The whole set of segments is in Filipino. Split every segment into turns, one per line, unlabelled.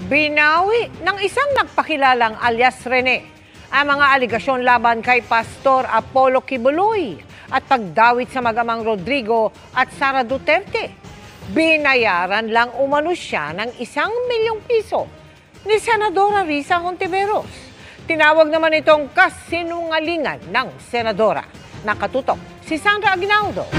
Binawi ng isang nagpakilalang alias Rene ang mga aligasyon laban kay Pastor Apollo Kibuloy at pagdawit sa magamang Rodrigo at Sara Duterte. Binayaran lang umano siya ng 1 milyong piso ni Senadora Risa Hontiveros. Tinawag naman itong kasinungalingan ng senadora. Nakatutok si Sandra Aguinaldo.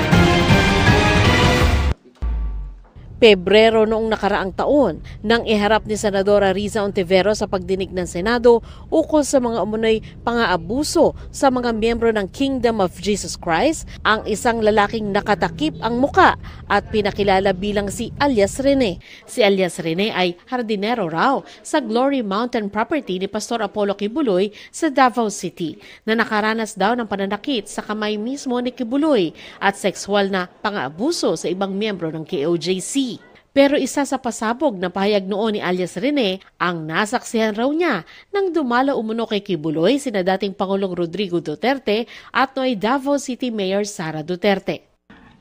Pebrero noong nakaraang taon nang iharap ni Senadora Risa Hontiveros sa pagdinig ng Senado ukol sa mga umunoy pang-aabuso sa mga miyembro ng Kingdom of Jesus Christ ang isang lalaking nakatakip ang muka at pinakilala bilang si alias Rene. Si alias Rene ay hardinero raw sa Glory Mountain property ni Pastor Apollo Kibuloy sa Davao City na nakaranas daw ng pananakit sa kamay mismo ni Kibuloy at sexual na pang-aabuso sa ibang miyembro ng KOJC. Pero isa sa pasabog na pahayag noon ni alias Rene ang nasaksihan raw niya nang dumalo umuno kay Kibuloy sina dating Pangulong Rodrigo Duterte at noy Davao City Mayor Sara Duterte.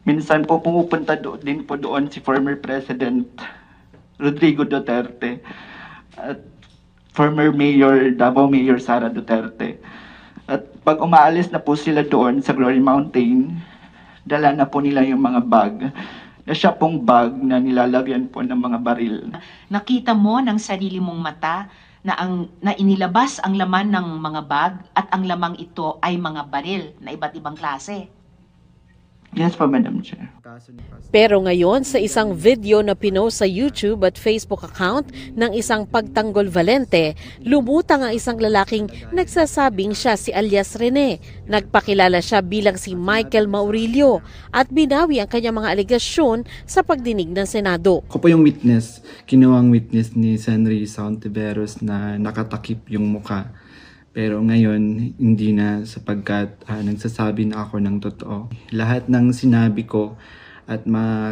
Minsan po pumupunta din po doon si former President Rodrigo Duterte at former Mayor Davao Mayor Sara Duterte. At pag umaalis na po sila doon sa Glory Mountain, dala na po nila yung mga bag. Na siya pong bag na nilalagyan po ng mga baril.
Nakita mo ng sarili mong mata na inilabas ang laman ng mga bag at ang lamang ito ay mga baril na iba't ibang klase.
Yes po, Madam Chair.
Pero ngayon sa isang video na pinost sa YouTube at Facebook account ng isang pagtanggol valente, lumutang ang isang lalaking nagsasabing siya si alias Rene. Nagpakilala siya bilang si Michael Maurilio at binawi ang kanyang mga alegasyon sa pagdinig ng Senado.
Ako po yung witness, kinuwang witness ni Sen. Risa Hontiveros na nakatakip yung muka. Pero ngayon, hindi na sapagkat nagsasabi na ako ng totoo. Lahat ng sinabi ko at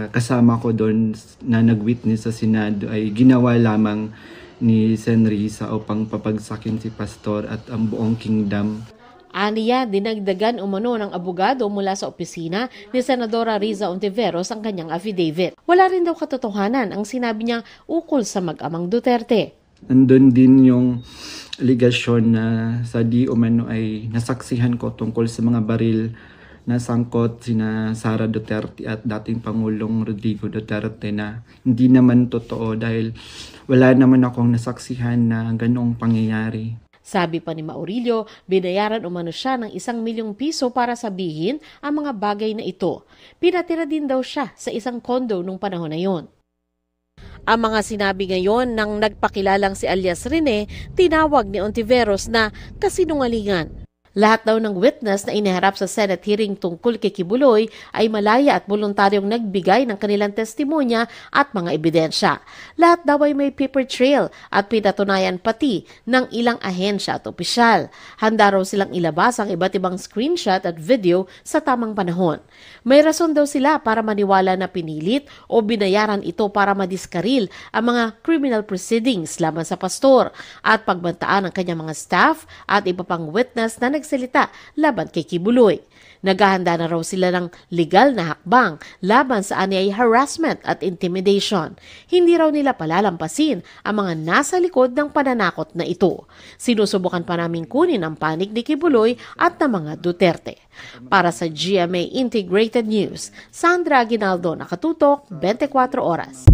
kasama ko doon na nag-witness sa Senado ay ginawa lamang ni Sen. Risa upang papagsakin si Pastor at ang buong kingdom.
Aniya, dinagdagan umano ng abogado mula sa opisina ni Senadora Risa Hontiveros ang kanyang affidavit. Wala rin daw katotohanan ang sinabi niya ukol sa mag-amang Duterte.
Nandun din yung aligasyon na sa di umano ay nasaksihan ko tungkol sa mga baril na sangkot sina Sara Duterte at dating Pangulong Rodrigo Duterte na hindi naman totoo dahil wala naman akong nasaksihan na ganoong pangyayari.
Sabi pa ni Maurilio, binayaran umano siya ng 1 milyong piso para sabihin ang mga bagay na ito. Pinatira din daw siya sa isang kondo nung panahon na yon. Ang mga sinabi ngayon ng nagpakilalang si alias Rene, tinawag ni Hontiveros na kasinungalingan. Lahat daw ng witness na iniharap sa Senate hearing tungkol kay Kibuloy ay malaya at voluntaryong nagbigay ng kanilang testimonya at mga ebidensya. Lahat daw ay may paper trail at pinatunayan pati ng ilang ahensya at opisyal. Handa raw silang ilabas ang iba't ibang screenshot at video sa tamang panahon. May rason daw sila para maniwala na pinilit o binayaran ito para madiskaril ang mga criminal proceedings laban sa pastor at pagbantaan ang kanyang mga staff at iba pang witness na nagsalita laban kay Kibuloy. Naghahanda na raw sila ng legal na hakbang laban sa anyay harassment at intimidation. Hindi raw nila palalampasin ang mga nasa likod ng pananakot na ito. Sinusubukan pa naming kunin ang panig ni Kibuloy at ng mga Duterte. Para sa GMA Integrated News, Sandra Aguinaldo, Nakatutok, 24 Oras.